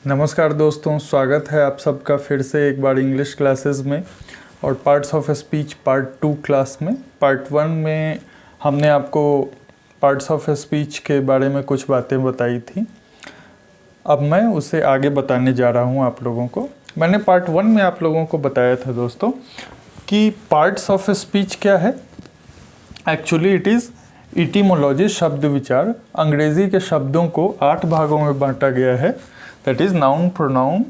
नमस्कार दोस्तों, स्वागत है आप सबका फिर से एक बार इंग्लिश क्लासेस में और parts of speech part 2 class में। पार्ट 1 में हमने आपको पार्ट्स ऑफ स्पीच के बारे में कुछ बातें बताई थी। अब मैं उसे आगे बताने जा रहा हूं आप लोगों को। मैंने पार्ट 1 में आप लोगों को बताया था दोस्तों कि पार्ट्स ऑफ स्पीच क्या है। एक्चुअली इट इज़ इटिमोलॉजी, शब्द विचार। अंग्रेज़ी के शब्दों को 8 भागों में बांटा गया है। That is noun, pronoun,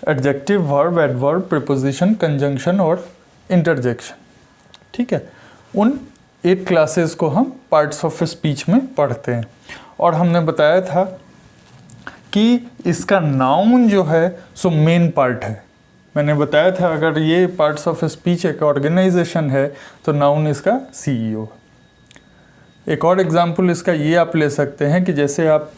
adjective, verb, adverb, preposition, conjunction और इंटरजेक्शन। ठीक है, उन 8 क्लासेस को हम पार्ट्स ऑफ स्पीच में पढ़ते हैं। और हमने बताया था कि इसका नाउन जो है सो मेन पार्ट है। मैंने बताया था अगर ये पार्ट्स ऑफ स्पीच एक ऑर्गेनाइजेशन है तो नाउन इसका CEO है। एक और एग्जांपल इसका ये आप ले सकते हैं कि जैसे आप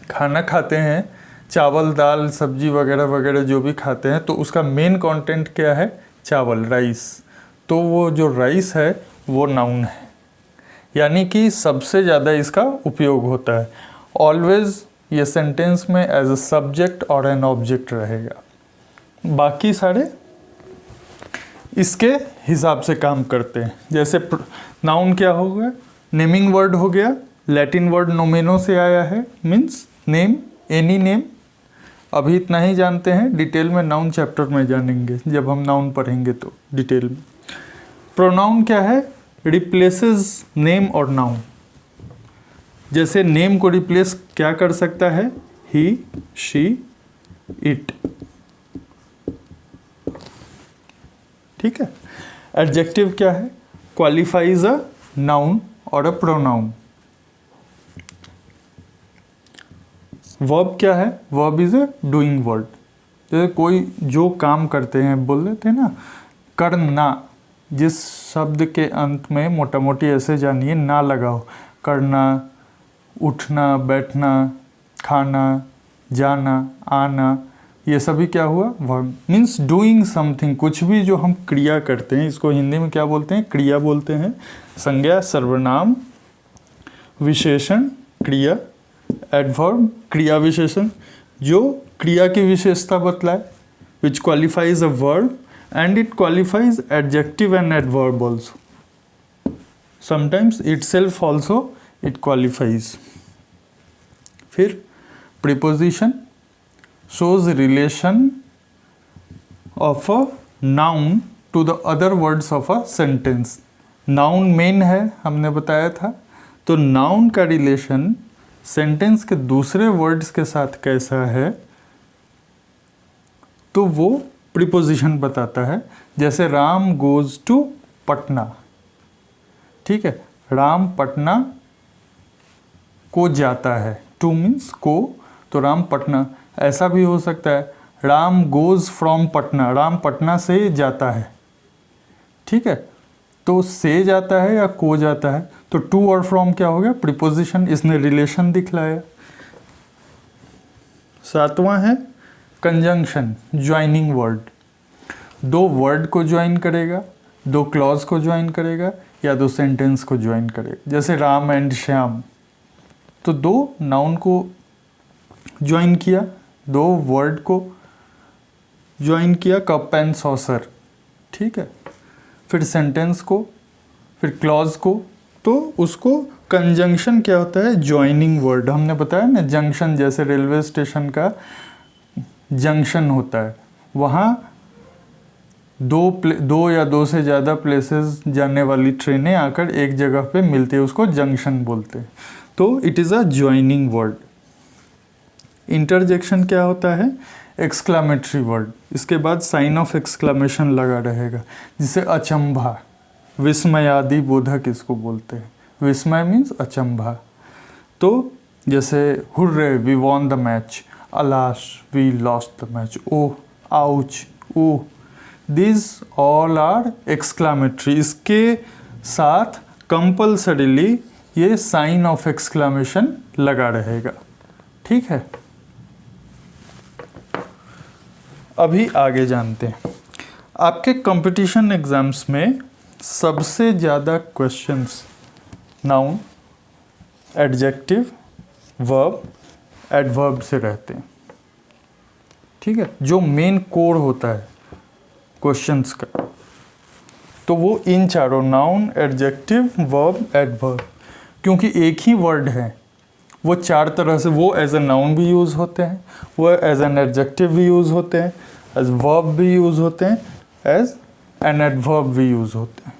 खाना खाते हैं, चावल, दाल, सब्जी वगैरह वगैरह जो भी खाते हैं, तो उसका मेन कंटेंट क्या है? चावल, राइस। तो वो जो राइस है वो नाउन है, यानी कि सबसे ज़्यादा इसका उपयोग होता है। ऑलवेज ये सेंटेंस में एज अ सब्जेक्ट और एन ऑब्जेक्ट रहेगा। बाकी सारे इसके हिसाब से काम करते हैं। जैसे नाउन क्या हो गया? नेमिंग वर्ड हो गया। लैटिन वर्ड नोमेनो से आया है, मीन्स नेम, एनी नेम। अभी इतना ही जानते हैं, डिटेल में नाउन चैप्टर में जानेंगे जब हम नाउन पढ़ेंगे तो डिटेल में। प्रोनाउन क्या है? रिप्लेसेस नेम और नाउन। जैसे नेम को रिप्लेस क्या कर सकता है? ही, शी, इट। ठीक है। एडजेक्टिव क्या है? क्वालिफाइज अ नाउन और अ प्रोनाउन। वर्ब क्या है? Verb is a doing word. जैसे कोई जो काम करते हैं, बोल देते हैं ना, करना। जिस शब्द के अंत में मोटा मोटी ऐसे जानिए ना लगाओ। करना, उठना, बैठना, खाना, जाना, आना, ये सभी क्या हुआ? वर्ब। Means doing something. कुछ भी जो हम क्रिया करते हैं, इसको हिंदी में क्या बोलते हैं? क्रिया बोलते हैं। संज्ञा, सर्वनाम, विशेषण, क्रिया, एडवर्ब, क्रिया विशेषण जो क्रिया की विशेषता बतलाए, which qualifies a verb and it qualifies adjective and adverb also. Sometimes itself also it qualifies. फिर preposition shows relation of a noun to the other words of a sentence। Noun main है, हमने बताया था। तो noun का relation sentence के दूसरे words के साथ कैसा है, तो वो प्रीपोजिशन बताता है। जैसे राम गोज टू पटना। ठीक है, राम पटना को जाता है। टू मीन्स को, तो राम पटना। ऐसा भी हो सकता है राम गोज फ्रॉम पटना, राम पटना से जाता है। ठीक है, तो से जाता है या को जाता है, तो टू और फ्रॉम क्या हो गया? प्रीपोजिशन। इसने रिलेशन दिखलाया। 7वां है कंजंक्शन, ज्वाइनिंग वर्ड। दो वर्ड को ज्वाइन करेगा, दो क्लॉज को ज्वाइन करेगा या दो सेंटेंस को ज्वाइन करेगा। जैसे राम एंड श्याम, तो दो नाउन को ज्वाइन किया, दो वर्ड को ज्वाइन किया, कप एंड सॉसर। ठीक है, फिर सेंटेंस को, फिर क्लॉज को, तो उसको कंजंक्शन क्या होता है? Joining word. हमने बताया ना, जंक्शन, जैसे रेलवे स्टेशन का जंक्शन होता है, वहाँ दो या दो से ज़्यादा प्लेसेस जाने वाली ट्रेनें आकर एक जगह पे मिलती है, उसको जंक्शन बोलते हैं। तो it is a joining word. Interjection क्या होता है? Exclamatory word. इसके बाद साइन ऑफ एक्सक्लामेशन लगा रहेगा, जिसे अचंभा, विस्मयादि बोधक इसको बोलते हैं। विस्मय मीन्स अचंभा। तो जैसे hurray, we won the match, alas, we lost the match, oh, ouch, oh, this all are exclamatory. इसके साथ कंपल्सरीली ये साइन ऑफ एक्सक्लामेशन लगा रहेगा। ठीक है, अभी आगे जानते हैं। आपके कंपटीशन एग्जाम्स में सबसे ज़्यादा questions noun, adjective, verb, adverb से रहते हैं। ठीक है, जो मेन कोर होता है क्वेश्चंस का, तो वो इन चारों नाउन, एडजेक्टिव, वर्ब, एडवर्ब, क्योंकि एक ही वर्ड है वो चार तरह से, वो एज ए नाउन भी यूज़ होते हैं, वो एज एन एडजेक्टिव भी यूज़ होते हैं, एज वर्ब भी यूज़ होते हैं, एज एन एडवर्ब भी यूज़ होते हैं।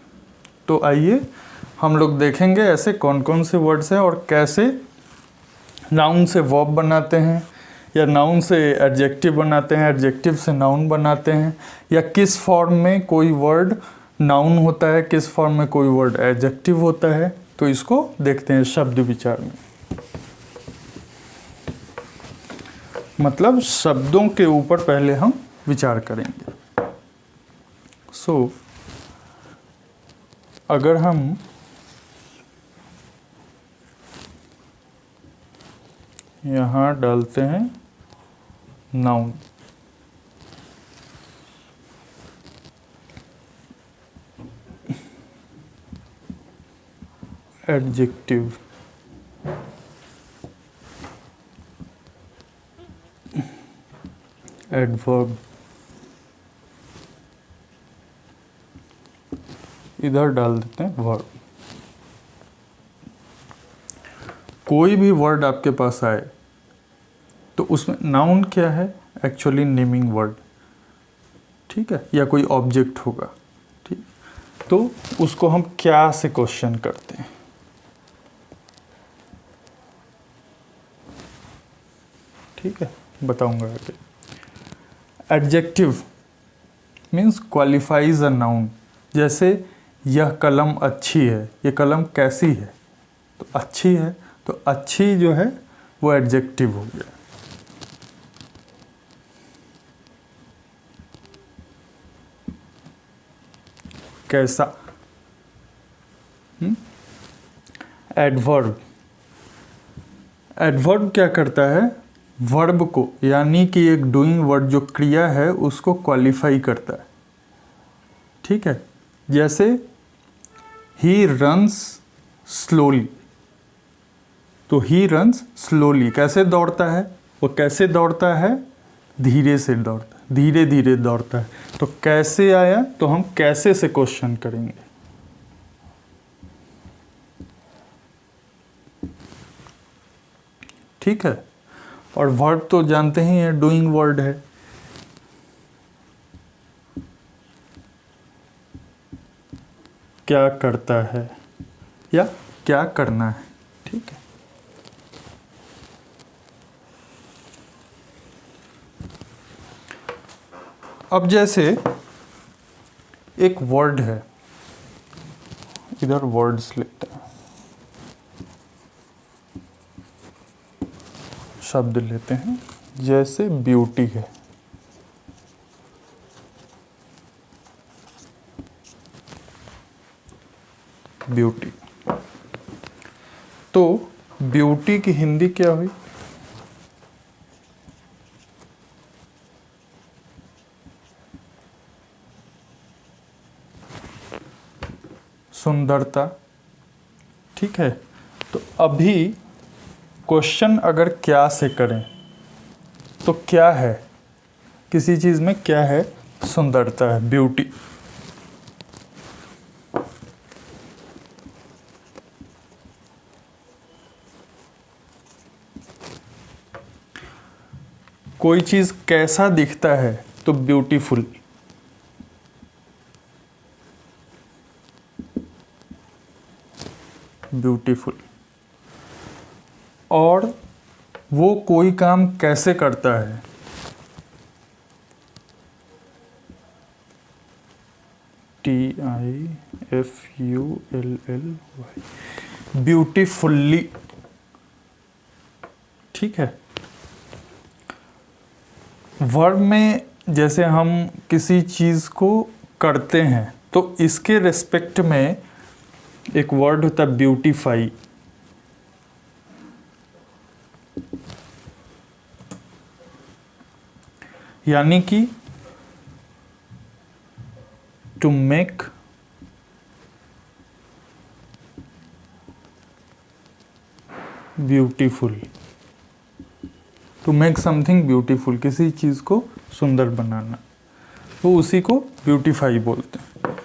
तो आइए हम लोग देखेंगे ऐसे कौन कौन से वर्ड्स हैं और कैसे नाउन से वर्ब बनाते हैं, या नाउन से एडजेक्टिव बनाते हैं, एडजेक्टिव से नाउन बनाते हैं, या किस फॉर्म में कोई वर्ड नाउन होता है, किस फॉर्म में कोई वर्ड एडजेक्टिव होता है। तो इसको देखते हैं शब्द विचार में। मतलब शब्दों के ऊपर पहले हम विचार करेंगे। अगर हम यहाँ डालते हैं नाउन, एडजेक्टिव, एडवर्ब, इधर डाल देते हैं वर्ब। कोई भी वर्ड आपके पास आए तो उसमें नाउन क्या है, एक्चुअली नेमिंग वर्ड, ठीक है, या कोई ऑब्जेक्ट होगा, ठीक। तो उसको हम क्या से क्वेश्चन करते हैं, ठीक है, बताऊंगा आगे। Adjective means qualifies a noun, जैसे यह कलम अच्छी है, ये कलम कैसी है, तो अच्छी है, तो अच्छी जो है वो एडजेक्टिव हो गया। कैसा, एडवर्ब, एडवर्ब क्या करता है, वर्ब को, यानी कि एक डूइंग वर्ड जो क्रिया है उसको क्वालिफाई करता है, ठीक है। जैसे ही रन्स स्लोली, तो ही रन्स स्लोली, कैसे दौड़ता है, वो कैसे दौड़ता है, धीरे से दौड़ता है, धीरे धीरे दौड़ता है। तो कैसे आया, तो हम कैसे से क्वेश्चन करेंगे, ठीक है। और वर्ब तो जानते ही हैं डूइंग वर्ड है, क्या करता है या क्या करना है, ठीक है। अब जैसे एक वर्ड है, इधर वर्ड्स लेते हैं, शब्द लेते हैं, जैसे ब्यूटी है, ब्यूटी, तो ब्यूटी की हिंदी क्या हुई, सुंदरता, ठीक है। तो अभी क्वेश्चन अगर क्या से करें तो क्या है, किसी चीज़ में क्या है, सुंदरता है, ब्यूटी। कोई चीज़ कैसा दिखता है, तो ब्यूटीफुल, ब्यूटीफुल। और वो कोई काम कैसे करता है, TIFULLY, ब्यूटीफुल्ली, ठीक है। वर्ब में जैसे हम किसी चीज़ को करते हैं तो इसके रिस्पेक्ट में एक वर्ड होता है ब्यूटीफाई, यानी कि to make beautiful, to to make something beautiful, किसी चीज़ को सुंदर बनाना, तो उसी को ब्यूटीफाई बोलते हैं।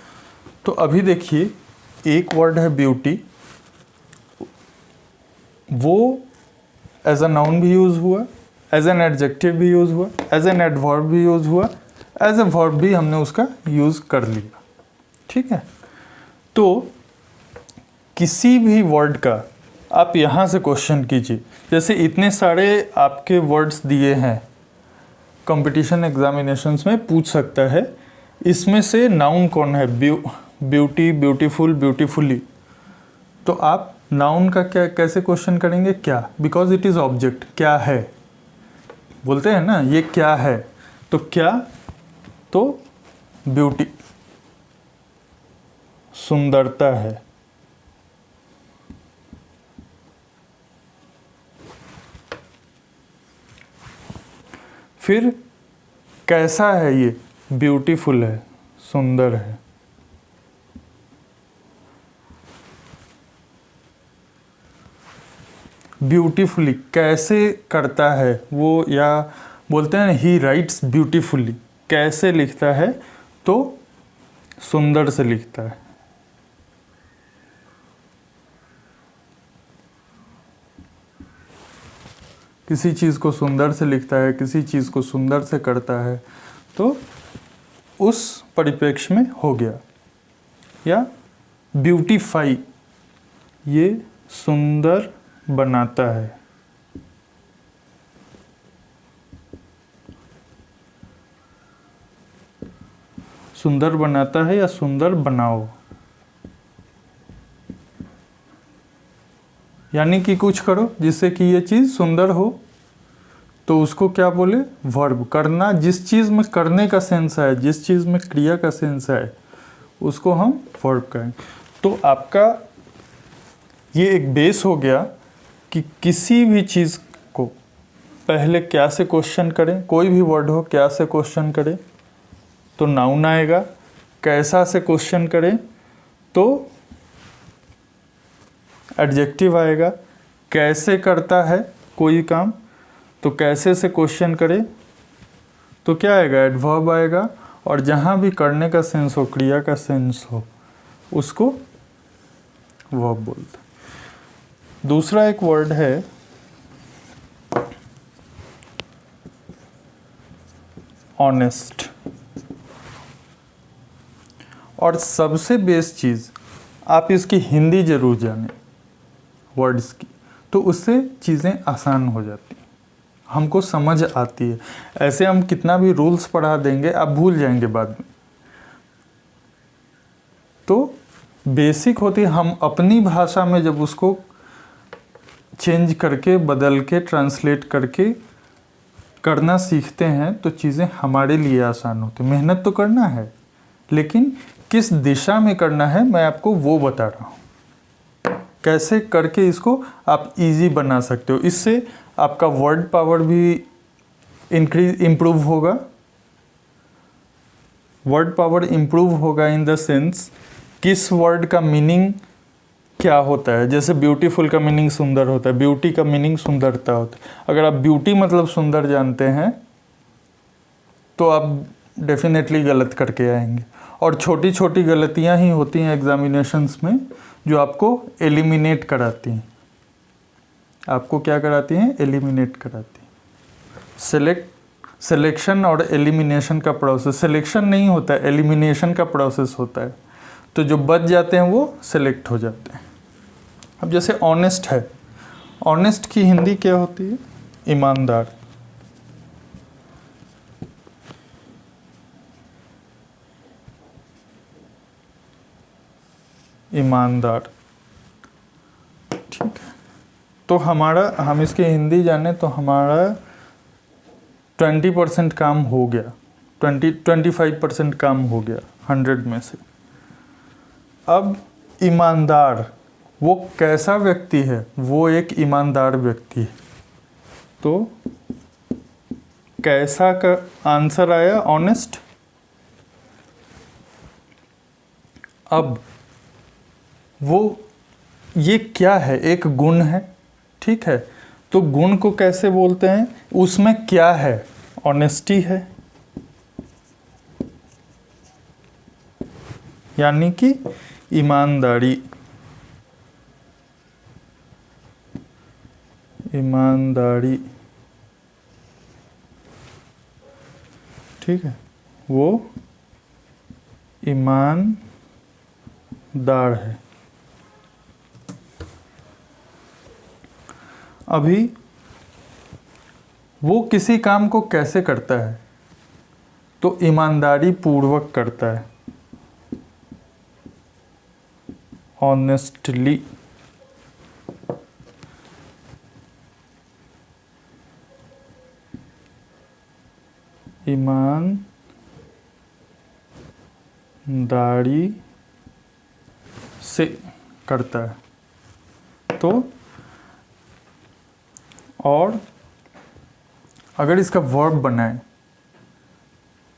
तो अभी देखिए एक वर्ड है ब्यूटी, वो एज अ नाउन भी यूज़ हुआ, एज एन एडजेक्टिव भी यूज़ हुआ, एज एन एडवर्ब भी यूज़ हुआ, एज ए वर्ब भी हमने उसका यूज़ कर लिया। ठीक है, तो किसी भी वर्ड का आप यहाँ से क्वेश्चन कीजिए। जैसे इतने सारे आपके वर्ड्स दिए हैं, कंपटीशन एग्जामिनेशंस में पूछ सकता है इसमें से नाउन कौन है, ब्यूटी, ब्यूटीफुल, ब्यूटीफुली। तो आप नाउन का क्या कैसे क्वेश्चन करेंगे, क्या, बिकॉज इट इज़ ऑब्जेक्ट, क्या है बोलते हैं ना, ये क्या है, तो क्या, तो ब्यूटी सुंदरता है। फिर कैसा है, ये ब्यूटीफुल है, सुंदर है। ब्यूटीफुली कैसे करता है वो, या बोलते हैं ही राइट्स ब्यूटीफुली, कैसे लिखता है, तो सुंदर से लिखता है। किसी चीज़ को सुंदर से लिखता है, किसी चीज़ को सुंदर से करता है, तो उस परिप्रेक्ष्य में हो गया। या ब्यूटीफाई, ये सुंदर बनाता है। सुंदर बनाता है या सुंदर बनाओ, यानी कि कुछ करो जिससे कि ये चीज़ सुंदर हो, तो उसको क्या बोले, वर्ब। करना, जिस चीज़ में करने का सेंस है, जिस चीज़ में क्रिया का सेंस है, उसको हम वर्ब कहें। तो आपका ये एक बेस हो गया कि किसी भी चीज़ को पहले क्या से क्वेश्चन करें, कोई भी वर्ड हो क्या से क्वेश्चन करें तो नाउन आएगा, कैसा से क्वेश्चन करें तो एडजेक्टिव आएगा, कैसे करता है कोई काम तो कैसे से क्वेश्चन करें तो क्या आएगा, एडवर्ब आएगा, और जहाँ भी करने का सेंस हो, क्रिया का सेंस हो, उसको वर्ब बोलते हैं। दूसरा एक वर्ड है ऑनेस्ट, और सबसे बेस्ट चीज़ आप इसकी हिंदी जरूर जानें वर्ड्स की, तो उससे चीज़ें आसान हो जाती हैं, हमको समझ आती है। ऐसे हम कितना भी रूल्स पढ़ा देंगे आप भूल जाएंगे बाद में। तो बेसिक होती है, हम अपनी भाषा में जब उसको चेंज करके, बदल के, ट्रांसलेट करके करना सीखते हैं तो चीज़ें हमारे लिए आसान होती। मेहनत तो करना है, लेकिन किस दिशा में करना है मैं आपको वो बता रहा हूँ, कैसे करके इसको आप इजी बना सकते हो। इससे आपका वर्ड पावर भी इम्प्रूव होगा। वर्ड पावर इम्प्रूव होगा इन द सेंस किस वर्ड का मीनिंग क्या होता है। जैसे ब्यूटीफुल का मीनिंग सुंदर होता है, ब्यूटी का मीनिंग सुंदरता होता है। अगर आप ब्यूटी मतलब सुंदर जानते हैं तो आप डेफिनेटली गलत करके आएंगे, और छोटी छोटी गलतियां ही होती हैं एग्जामिनेशंस में जो आपको एलिमिनेट कराती हैं। आपको क्या कराती हैं, एलिमिनेट कराती हैं। सिलेक्शन और एलिमिनेशन का प्रोसेस, सिलेक्शन नहीं होता है, एलिमिनेशन का प्रोसेस होता है। तो जो बच जाते हैं वो सिलेक्ट हो जाते हैं। अब जैसे ऑनेस्ट है, ऑनेस्ट की हिंदी क्या होती है, ईमानदार। ईमानदार, ठीक है। तो हमारा, हम इसकी हिंदी जाने तो हमारा 20% काम हो गया, 25% काम हो गया 100 में से। अब ईमानदार, वो कैसा व्यक्ति है, वो एक ईमानदार व्यक्ति है। तो कैसा का आंसर आया ऑनेस्ट। अब वो ये क्या है, एक गुण है, ठीक है। तो गुण को कैसे बोलते हैं, उसमें क्या है, ऑनेस्टी है, यानी कि ईमानदारी, ईमानदारी, ठीक है, वो ईमानदार है। अभी वो किसी काम को कैसे करता है, तो ईमानदारी पूर्वक करता है, ऑनेस्टली। ईमानदारी से करता है। तो और अगर इसका वर्ब बनाए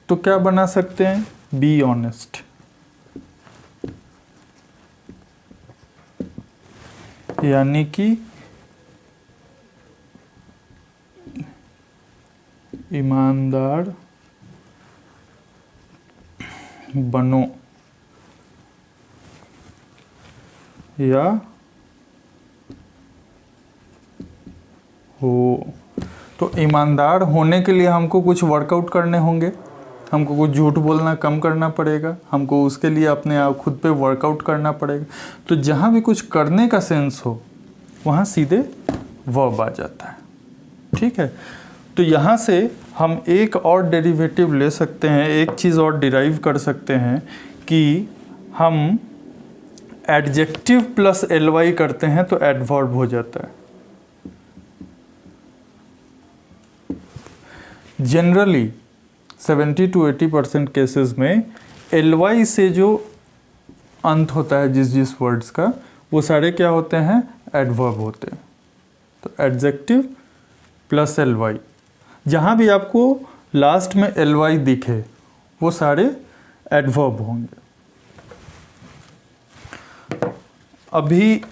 तो क्या बना सकते हैं, बी ऑनेस्ट, यानी कि ईमानदार बनो या हो। तो ईमानदार होने के लिए हमको कुछ वर्कआउट करने होंगे, हमको कुछ झूठ बोलना कम करना पड़ेगा, हमको उसके लिए अपने आप खुद पे वर्कआउट करना पड़ेगा। तो जहाँ भी कुछ करने का सेंस हो वहाँ सीधे वर्ब आ जाता है, ठीक है। तो यहाँ से हम एक और डेरिवेटिव ले सकते हैं, एक चीज़ और डिराइव कर सकते हैं कि हम एडजेक्टिव प्लस एलवाई करते हैं तो एडवर्ब हो जाता है। जनरली 70 to 80% केसेस में एलवाई से जो अंत होता है जिस वर्ड्स का, वो सारे क्या होते हैं, एडवर्ब होते हैं। तो एडजेक्टिव प्लस एलवाई, जहाँ भी आपको लास्ट में एलवाई दिखे वो सारे एडवर्ब होंगे। अभी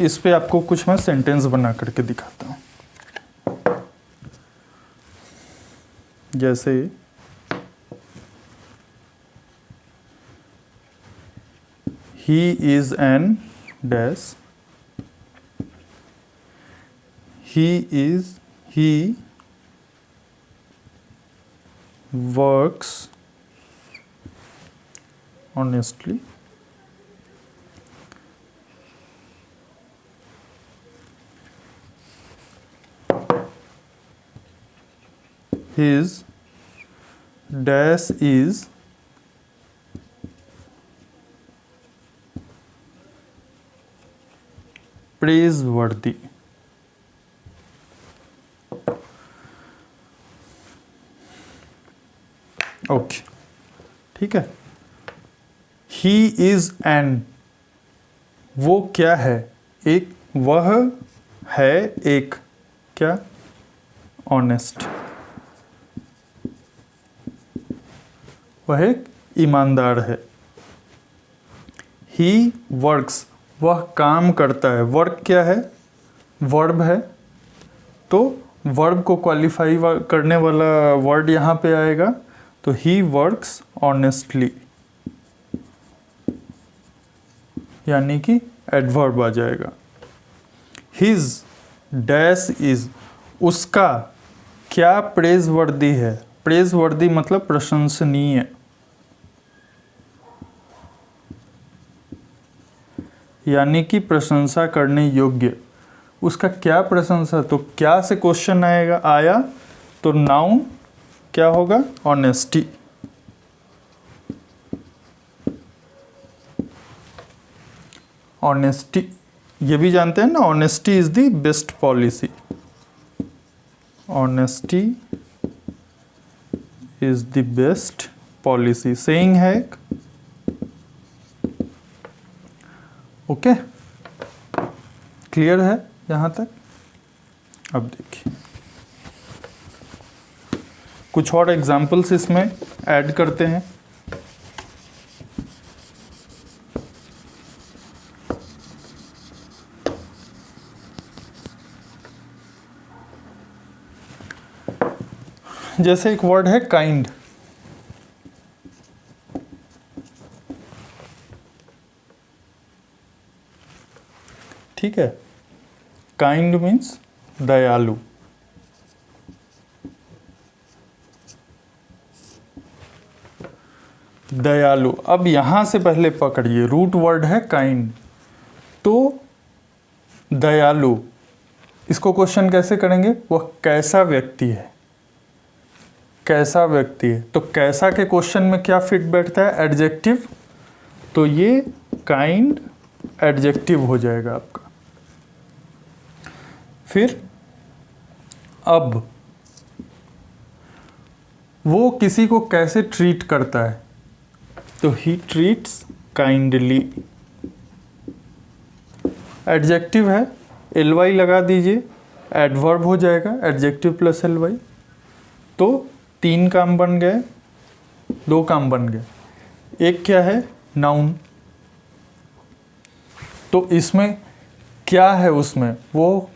इस पे आपको कुछ मैं सेंटेंस बना करके दिखाता हूँ। जैसे he is an dash, he works honestly, his dash is praiseworthy। Okay, ठीक है। ही इज एन, वो क्या है, एक, वह है एक, क्या, ऑनेस्ट, वह एक ईमानदार है। ही वर्क्स, वह काम करता है, वर्क क्या है, वर्ब है, तो वर्ब को क्वालिफाई करने वाला वर्ड यहाँ पे आएगा, तो ही वर्क्स ऑनेस्टली, यानी कि एडवर्ब आ जाएगा। हिज डैश इज, उसका क्या प्रेज वर्दी है, प्रेज वर्दी मतलब प्रशंसनीय, यानी कि प्रशंसा करने योग्य। उसका क्या प्रशंसा, तो क्या से क्वेश्चन आया तो नाउन क्या होगा, ऑनेस्टी। ऑनेस्टी, ये भी जानते हैं ना, honesty is the best policy, honesty is the best policy, saying है एक। ओके, क्लियर है यहाँ तक। अब देखिए कुछ और एग्जाम्पल्स इसमें ऐड करते हैं। जैसे एक वर्ड है काइंड, ठीक है, काइंड मीन्स दयालु। दयालु, अब यहां से पहले पकड़िए, रूट वर्ड है काइंड, तो दयालु, इसको क्वेश्चन कैसे करेंगे, वह कैसा व्यक्ति है, कैसा व्यक्ति है, तो कैसा के क्वेश्चन में क्या फिट बैठता है, एडजेक्टिव, तो ये काइंड एडजेक्टिव हो जाएगा आपका। फिर अब वो किसी को कैसे ट्रीट करता है, तो ही ट्रीट्स काइंडली, एडजेक्टिव है, ly लगा दीजिए, एडवर्ब हो जाएगा, एडजेक्टिव प्लस ly, तो 3 काम बन गए, 2 काम बन गए। एक क्या है, नाउन, तो इसमें क्या है, उसमें वो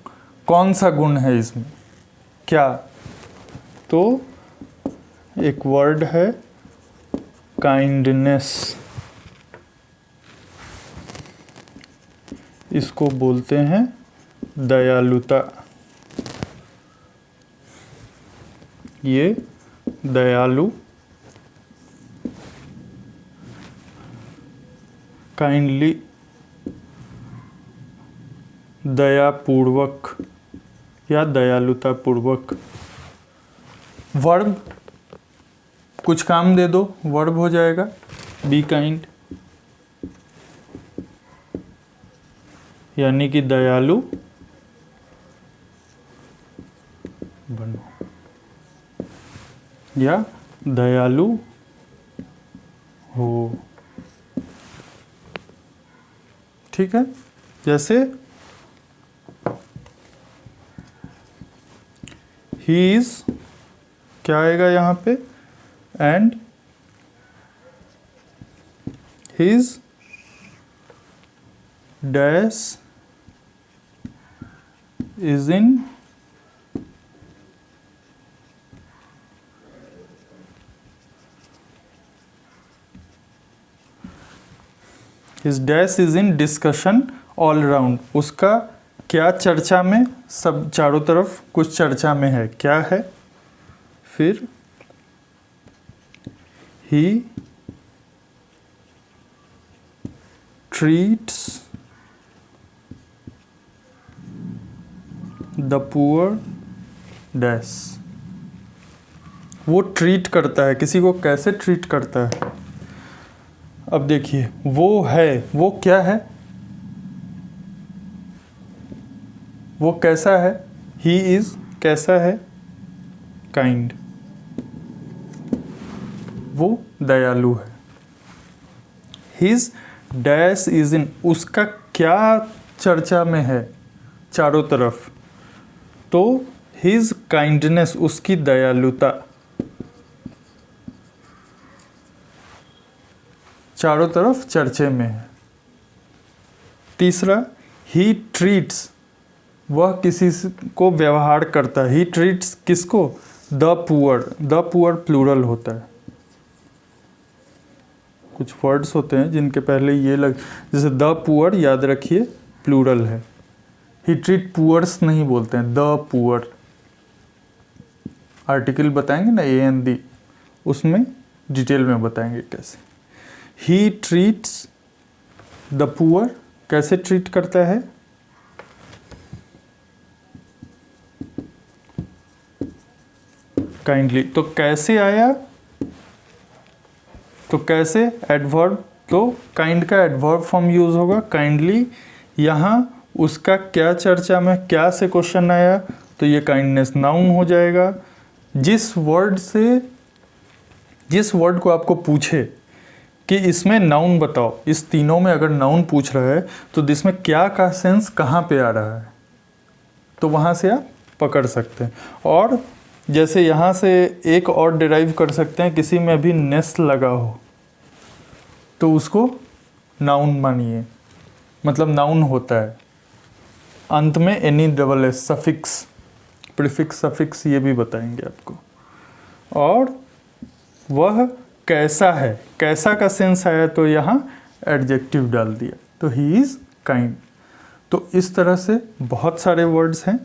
कौन सा गुण है, इसमें क्या, तो एक वर्ड है काइंडनेस, इसको बोलते हैं दयालुता, ये दयालु, काइंडली, दयापूर्वक या दयालुता पूर्वक। वर्ब, कुछ काम दे दो, वर्ब हो जाएगा बी काइंड, यानी कि दयालु बनो या दयालु हो, ठीक है। जैसे ही इज, क्या आएगा यहाँ पे, and his dash is in his dash is in discussion all round, उसका क्या चर्चा में, सब चारों तरफ कुछ चर्चा में है, क्या है। फिर ही ट्रीट्स द पुअर डैश, वो ट्रीट करता है, किसी को कैसे ट्रीट करता है। अब देखिए, वो है, वो क्या है, वो कैसा है, ही इज कैसा है, काइंड, वो दयालु है। हिज डैश इज इन, उसका क्या चर्चा में है चारों तरफ, तो हिज काइंडनेस, उसकी दयालुता चारों तरफ चर्चे में है। तीसरा, ही ट्रीट्स, वह किसी को व्यवहार करता है, ही ट्रीट्स किसको, द पुअर प्लूरल होता है, कुछ वर्ड्स होते हैं जिनके पहले ये लग, जैसे द पुअर, याद रखिए प्लूरल है, ही ट्रीट पुअर्स नहीं बोलते हैं, द पुअर। आर्टिकल बताएंगे ना AND, उसमें डिटेल में बताएंगे कैसे। ही ट्रीट्स द पुअर, कैसे ट्रीट करता है, काइंडली, तो कैसे आया, तो कैसे एडवर्ब, तो काइंड का एडवर्ब फॉर्म यूज होगा, काइंडली। यहाँ उसका क्या चर्चा में, क्या से क्वेश्चन आया, तो ये काइंडनेस नाउन हो जाएगा। जिस वर्ड को आपको पूछे कि इसमें नाउन बताओ, इस तीनों में अगर नाउन पूछ रहा है तो इसमें क्या का सेंस कहाँ पे आ रहा है, तो वहाँ से आप पकड़ सकते हैं। और जैसे यहाँ से एक और डिराइव कर सकते हैं, किसी में भी नेस लगा हो तो उसको नाउन मानिए, मतलब नाउन होता है। अंत में any double S, suffix, prefix, suffix, ये भी बताएंगे आपको। और वह कैसा है, कैसा का सेंस आया तो यहाँ एडजेक्टिव डाल दिया, तो ही इज़ काइंड। तो इस तरह से बहुत सारे वर्ड्स हैं।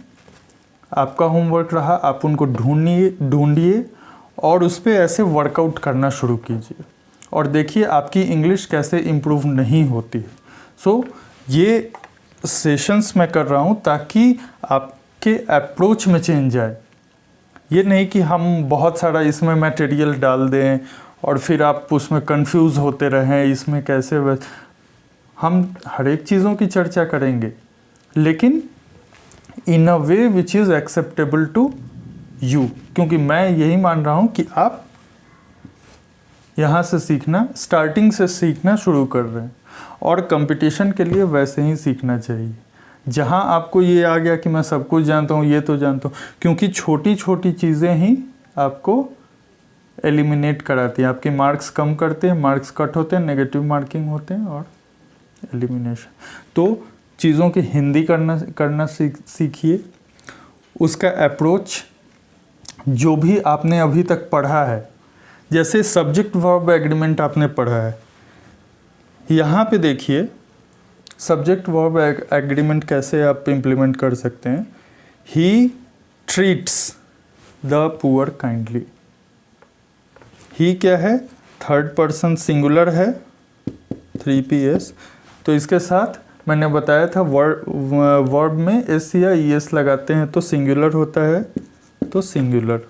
आपका होमवर्क रहा, आप उनको ढूंढिए और उस पर ऐसे वर्कआउट करना शुरू कीजिए और देखिए आपकी इंग्लिश कैसे इम्प्रूव नहीं होती है। सो ये सेशंस मैं कर रहा हूँ ताकि आपके अप्रोच में चेंज आए। ये नहीं कि हम बहुत सारा इसमें मटेरियल डाल दें और फिर आप उसमें कंफ्यूज होते रहें, इसमें कैसे हम हर एक चीज़ों की चर्चा करेंगे, लेकिन in a way which is acceptable to you, क्योंकि मैं यही मान रहा हूँ कि आप यहाँ से सीखना, स्टार्टिंग से सीखना शुरू कर रहे हैं और कंपटीशन के लिए वैसे ही सीखना चाहिए। जहाँ आपको ये आ गया कि मैं सब कुछ जानता हूँ, ये तो जानता हूँ, क्योंकि छोटी छोटी चीज़ें ही आपको एलिमिनेट कराती हैं, आपके मार्क्स कम करते हैं, मार्क्स कट होते हैं, नेगेटिव मार्किंग होते हैं और एलिमिनेशन। तो चीज़ों की हिंदी करना सीखिए। उसका अप्रोच जो भी आपने अभी तक पढ़ा है, जैसे सब्जेक्ट वर्ब एग्रीमेंट आपने पढ़ा है, यहाँ पे देखिए सब्जेक्ट वर्ब एग्रीमेंट कैसे आप इम्प्लीमेंट कर सकते हैं। He treats the poor kindly. He क्या है, थर्ड पर्सन सिंगुलर है, 3PS। तो इसके साथ मैंने बताया था वर्ब में एस या ईएस लगाते हैं तो सिंगुलर होता है, तो सिंगुलर।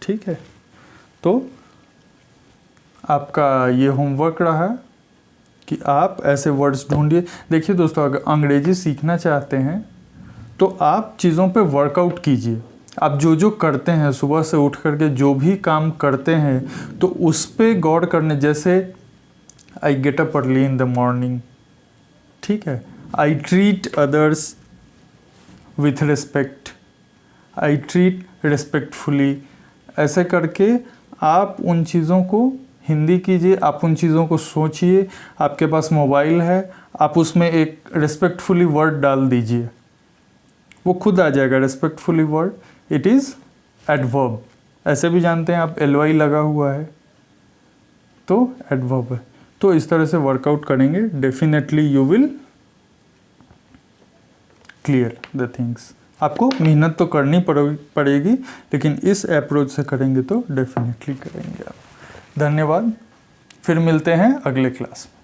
ठीक है, तो आपका ये होमवर्क रहा कि आप ऐसे वर्ड्स ढूंढिए। देखिए दोस्तों, अगर अंग्रेजी सीखना चाहते हैं तो आप चीज़ों पे वर्कआउट कीजिए। आप जो जो करते हैं, सुबह से उठ करके जो भी काम करते हैं, तो उस पे गौर करने, जैसे I get up early in the morning, ठीक है, I treat others with respect, I treat respectfully, ऐसे करके आप उन चीज़ों को हिंदी कीजिए, आप उन चीज़ों को सोचिए। आपके पास मोबाइल है, आप उसमें एक रिस्पेक्टफुली वर्ड डाल दीजिए, वो खुद आ जाएगा respectfully word. It is adverb, ऐसे भी जानते हैं आप, ly लगा हुआ है तो एडवर्ब है। तो इस तरह से वर्कआउट करेंगे, definitely you will clear the things. आपको मेहनत तो करनी पड़ेगी, लेकिन इस अप्रोच से करेंगे तो डेफिनेटली करेंगे आप। धन्यवाद, फिर मिलते हैं अगले क्लास में।